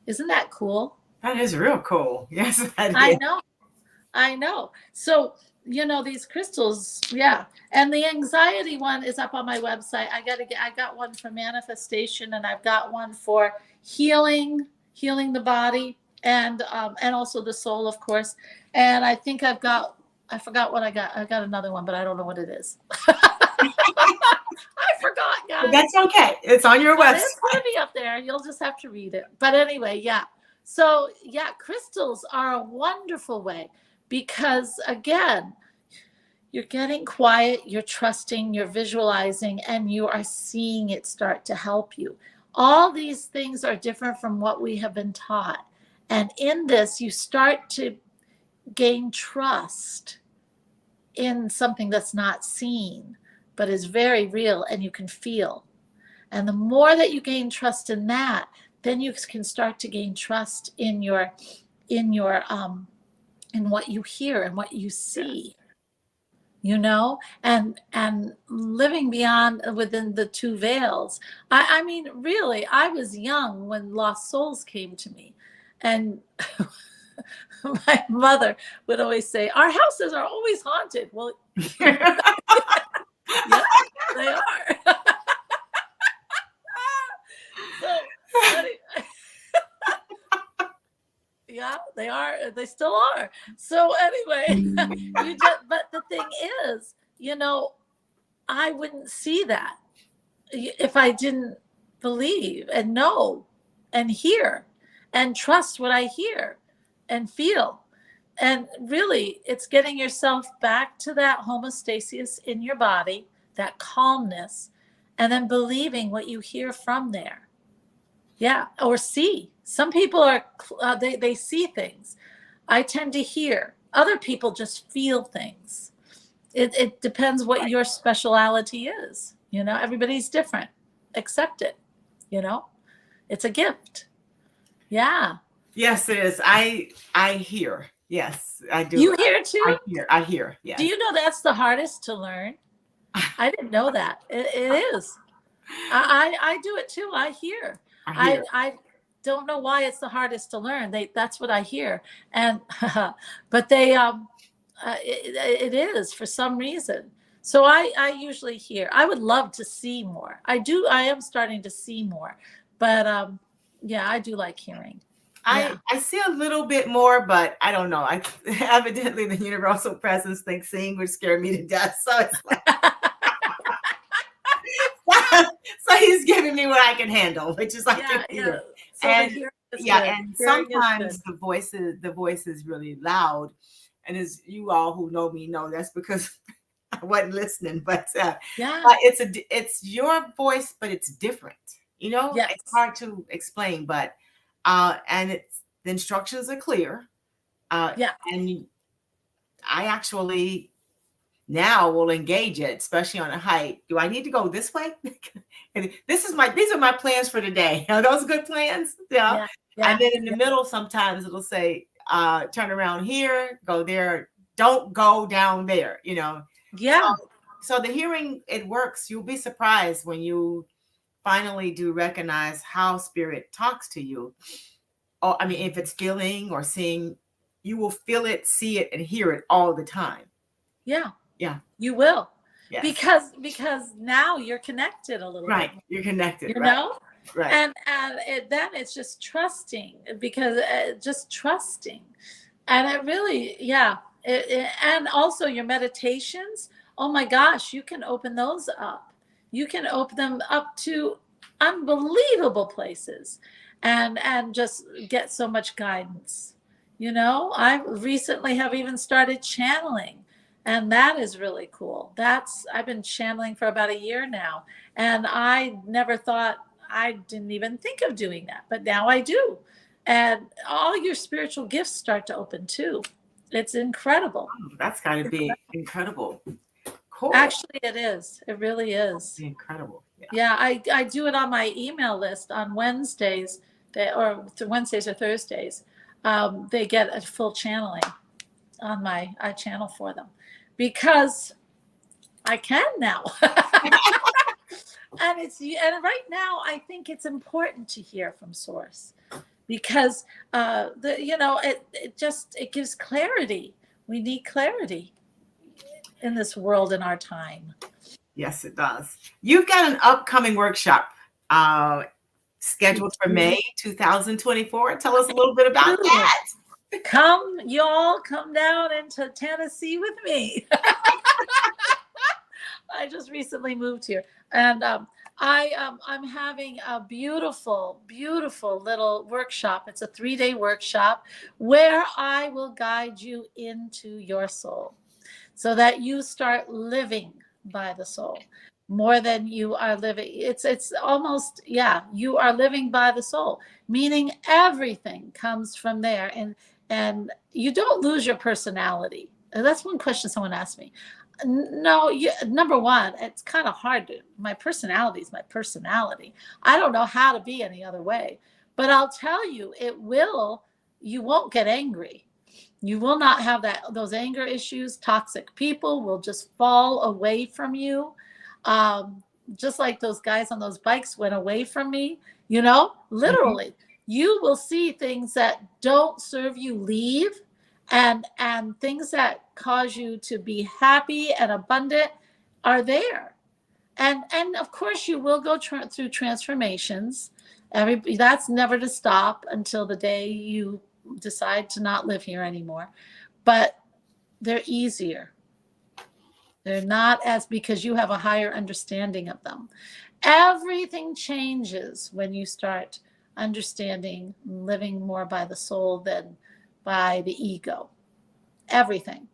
Isn't that cool? That is real cool. Yes, that is. I know. So, these crystals, yeah. And the anxiety one is up on my website. I got one for manifestation, and I've got one for healing the body, and also the soul, of course. And I think I forgot what I got. I got another one, but I don't know what it is. I forgot, guys. That's okay. It's on your website. It's going to be up there. You'll just have to read it. But anyway, yeah. So, yeah, crystals are a wonderful way. Because again, you're getting quiet, you're trusting, you're visualizing, and you are seeing it start to help you. All these things are different from what we have been taught. And in this, you start to gain trust in something that's not seen, but is very real and you can feel. And the more that you gain trust in that, then you can start to gain trust in what you hear and what you see, and living beyond within the two veils. I mean, really, I was young when Lost Souls came to me, and My mother would always say, our houses are always haunted. Well, yeah, they are. So, yeah, they are. They still are. So anyway, but the thing is, I wouldn't see that if I didn't believe and know and hear and trust what I hear and feel. And really, it's getting yourself back to that homeostasis in your body, that calmness, and then believing what you hear from there. Yeah, or see. Some people are, they see things. I tend to hear. Other people just feel things. It depends what your speciality is. Everybody's different. Accept it. It's a gift. Yeah. Yes, it is. I hear. Yes, I do. You hear too? I hear. Yes. Do you know that's the hardest to learn? I didn't know that. It is. I do it too. I hear. I don't know why it's the hardest to learn. That's what I hear. And but they it is for some reason. So I usually hear. I would love to see more. I am starting to see more. But yeah, I do like hearing. I see a little bit more, but I don't know. Evidently the universal presence thinks seeing would scare me to death. So it's like so he's giving me what I can handle, which is like yeah. So and sometimes the voice is really loud. And as you all who know me know, that's because I wasn't listening. But but it's your voice, but it's different. Yes. It's hard to explain, but and the instructions are clear. And I actually now will engage it, especially on a hike. Do I need to go this way? And these are my plans for today. Are those good plans? Yeah. And then in the middle, sometimes it'll say, turn around here, go there, don't go down there, Yeah. So the hearing, it works. You'll be surprised when you finally do recognize how spirit talks to you. Oh, I mean, if it's feeling or seeing, you will feel it, see it, and hear it all the time. Yeah. Yeah. You will. Yes. Because now you're connected a little right. bit. You're connected. You know? Right. And then it's just trusting, because just trusting. And it really, and also your meditations, oh my gosh, you can open those up. You can open them up to unbelievable places and just get so much guidance. I recently have even started channeling, and that is really cool. I've been channeling for about a year now, and I never thought, I didn't even think of doing that, but now I do. And all your spiritual gifts start to open too. It's incredible. Oh, that's got to be incredible. Cool. Actually, it is. It really is. Incredible. Yeah, I do it on my email list on Wednesdays, Wednesdays or Thursdays. They get a full channeling on I channel for them because I can now. And right now I think it's important to hear from Source, because it gives clarity. We need clarity in this world in our time. Yes, it does. You've got an upcoming workshop scheduled for May 2024. Tell us a little bit about that. Y'all come down into Tennessee with me. I just recently moved here, and I'm having a beautiful, beautiful little workshop. It's a 3-day workshop where I will guide you into your soul, so that you start living by the soul more than you are living. It's almost, you are living by the soul, meaning everything comes from there, and you don't lose your personality. And that's one question someone asked me. No, number one, it's kind of hard my personality is my personality. I don't know how to be any other way, but I'll tell you, you won't get angry. You will not have those anger issues. Toxic people will just fall away from you. Just like those guys on those bikes went away from me, literally. You will see things that don't serve you leave, and things that cause you to be happy and abundant are there. And of course you will go through transformations. That's never to stop until the day you decide to not live here anymore. But they're easier. They're not as, because you have a higher understanding of them. Everything changes when you start understanding, living more by the soul than by the ego. Everything.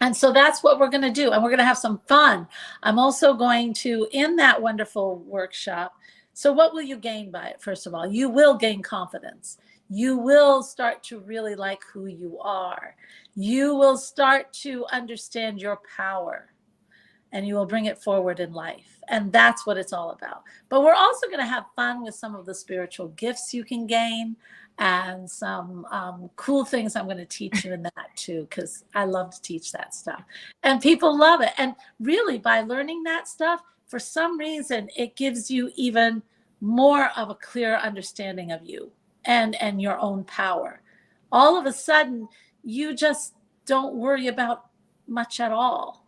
And so that's what we're going to do. And we're going to have some fun. I'm also going to, in that wonderful workshop. So what will you gain by it? First of all, you will gain confidence. You will start to really like who you are. You will start to understand your power, and you will bring it forward in life. And that's what it's all about. But we're also going to have fun with some of the spiritual gifts you can gain, and some cool things I'm going to teach you in that too, because I love to teach that stuff. And people love it. And really, by learning that stuff, for some reason, it gives you even more of a clear understanding of you and your own power. All of a sudden, you just don't worry about much at all.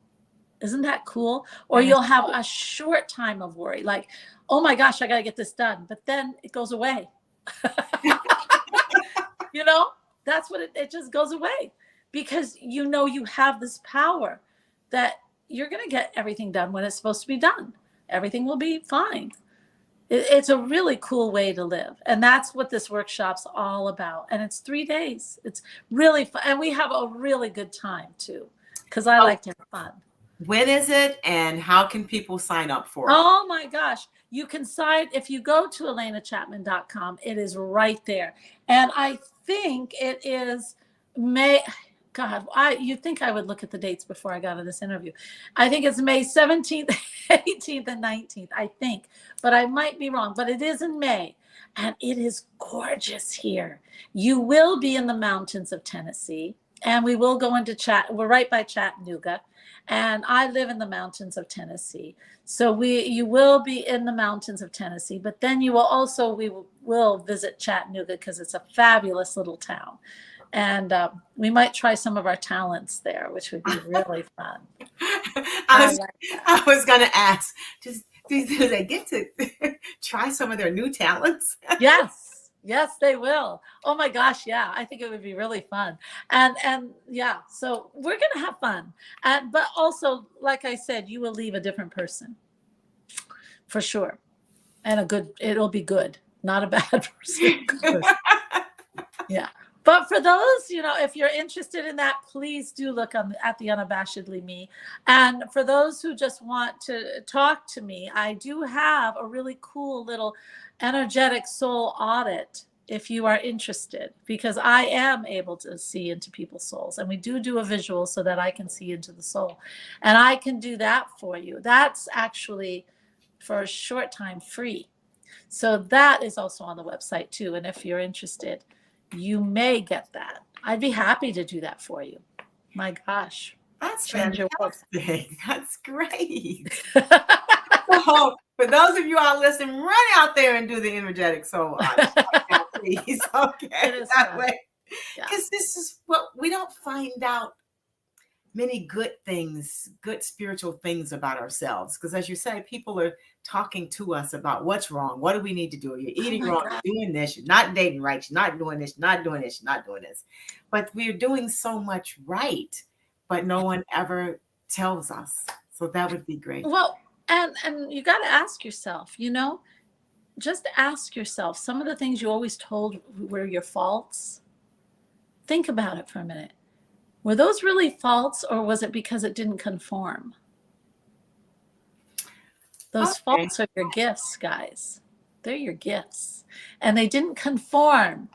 Isn't that cool? Or you'll have a short time of worry, like, oh my gosh, I got to get this done. But then it goes away. You know, that's what it just goes away, because you know you have this power that you're going to get everything done when it's supposed to be done. Everything will be fine. It's a really cool way to live. And that's what this workshop's all about. And it's 3 days. It's really fun. And we have a really good time too, because I like to have fun. When is it, and how can people sign up for it? Oh my gosh. You can sign, if you go to alenachapman.com, it is right there. And I think it is May, God, you'd think I would look at the dates before I got to this interview. I think it's May 17th, 18th, and 19th, I think. But I might be wrong, but it is in May. And it is gorgeous here. You will be in the mountains of Tennessee, and we will go into we're right by Chattanooga. And I live in the mountains of Tennessee. So you will be in the mountains of Tennessee, but then you will also, we will visit Chattanooga, because it's a fabulous little town. And we might try some of our talents there, which would be really fun. I was going to ask, do they get to try some of their new talents? Yes, they will. Oh my gosh, yeah. I think it would be really fun. And yeah, so we're going to have fun. But also, like I said, you will leave a different person for sure. And it'll be good, not a bad person. Yeah. But for those, if you're interested in that, please do look at the Unabashedly Me. And for those who just want to talk to me, I do have a really cool little energetic soul audit if you are interested, because I am able to see into people's souls. And we do a visual so that I can see into the soul. And I can do that for you. That's actually for a short time free. So that is also on the website too. And if you're interested, you may get that. I'd be happy to do that for you. My gosh. That's fantastic. That's great. So, for those of you all listening, run out there and do the energetic soul audit. Please. Okay. That way. Because this is what we don't find out many good spiritual things about ourselves. Because as you say, people are talking to us about what's wrong. What do we need to do? You're eating wrong. You're doing this. You're not dating right. You're not doing this. You're not doing this. You're not doing this. But we're doing so much right, but no one ever tells us. So that would be great. Well, and you got to ask yourself, just ask yourself, some of the things you always told were your faults. Think about it for a minute. Were those really faults, or was it because it didn't conform? Those faults are your gifts, guys. They're your gifts. And they didn't conform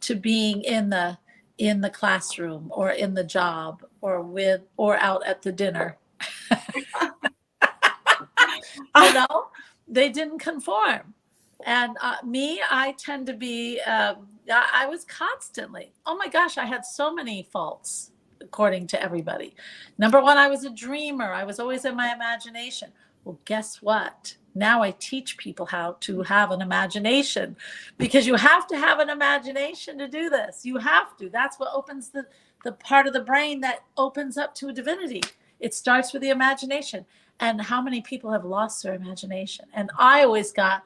to being in the classroom or in the job or out at the dinner. They didn't conform. And I tend to be, I was constantly, oh my gosh, I had so many faults, according to everybody. Number one, I was a dreamer. I was always in my imagination. Well, guess what? Now I teach people how to have an imagination, because you have to have an imagination to do this. You have to. That's what opens the part of the brain that opens up to a divinity. It starts with the imagination. And how many people have lost their imagination? And I always got,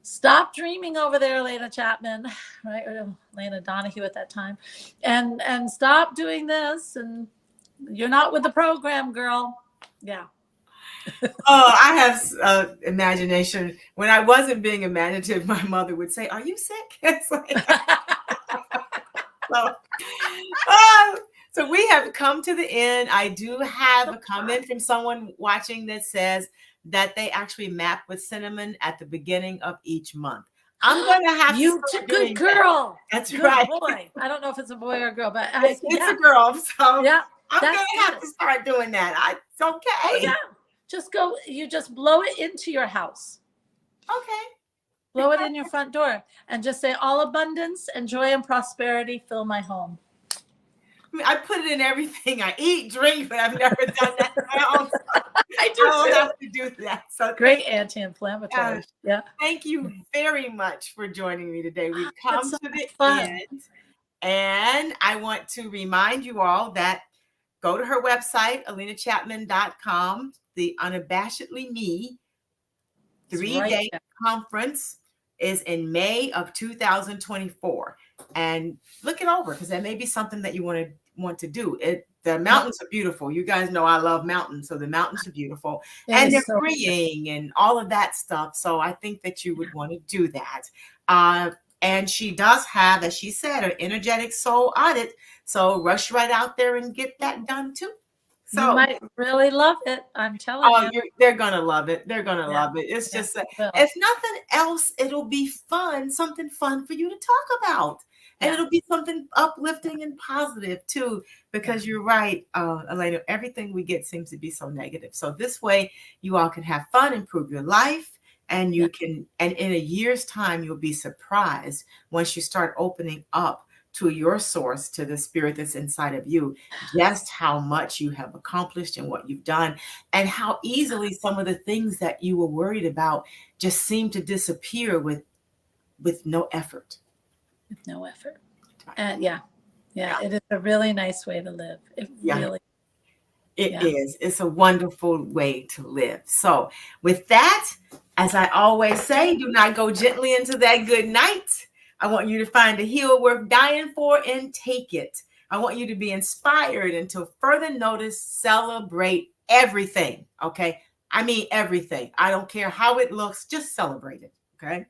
stop dreaming over there, Alena Chapman, right? Or Alena Donahue at that time. And stop doing this. And you're not with the program, girl. Yeah. Oh, I have imagination. When I wasn't being imaginative, my mother would say, "Are you sick?" It's like, so we have come to the end. I do have a comment from someone watching that says that they actually map with cinnamon at the beginning of each month. I'm going to have you to. Good girl. That's good right. Boy. I don't know if it's a boy or a girl, but it's a girl. So yeah, I'm going to have to start doing that. It's okay. Oh, yeah. Just go, you just blow it into your house. Okay. Blow it in your front door and just say, all abundance and joy and prosperity fill my home. I mean, I put it in everything I eat, drink, but I've never done that on my own. I don't have to do that. So great anti-inflammatory. Yeah. Thank you very much for joining me today. We've come to the end. And I want to remind you all that go to her website, alenachapman.com. The Unabashedly Me 3-day conference is in May of 2024. And look it over, because that may be something that you want to do. The mountains are beautiful. You guys know I love mountains, so the mountains are beautiful. And they're freeing and all of that stuff. So I think that you would want to do that. And she does have, as she said, an energetic soul audit. So rush right out there and get that done too. So you might really love it. I'm telling you. They're going to love it. They're going to love it. It's just, if nothing else, it'll be fun, something fun for you to talk about. And it'll be something uplifting and positive too, because you're right, Alena, everything we get seems to be so negative. So this way you all can have fun, improve your life, and you can, and in a year's time, you'll be surprised once you start opening up to your source, to the spirit that's inside of you, just how much you have accomplished and what you've done, and how easily some of the things that you were worried about just seem to disappear with no effort. With no effort. And yeah, it is a really nice way to live. It is. It's a wonderful way to live. So with that, as I always say, do not go gently into that good night. I want you to find a heal worth dying for and take it. I want you to be inspired and to further notice, celebrate everything. Okay. I mean, everything. I don't care how it looks, just celebrate it. Okay.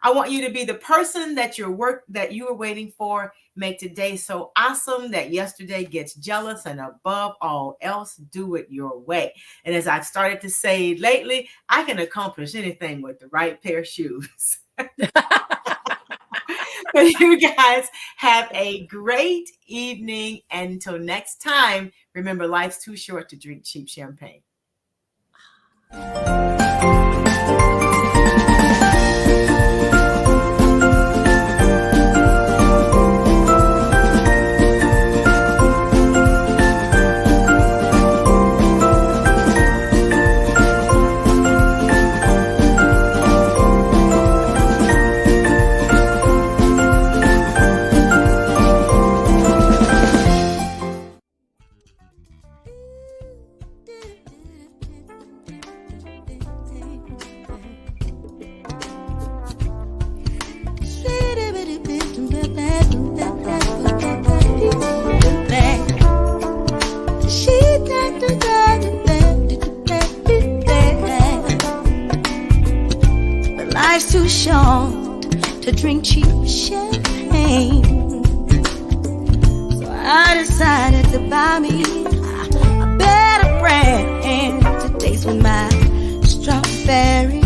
I want you to be the person that you were waiting for. Make today so awesome that yesterday gets jealous, and above all else, do it your way. And as I've started to say lately, I can accomplish anything with the right pair of shoes. But you guys have a great evening. And until next time, remember, life's too short to drink cheap champagne. Life's too short to drink cheap champagne, so I decided to buy me a better brand to taste with my strawberry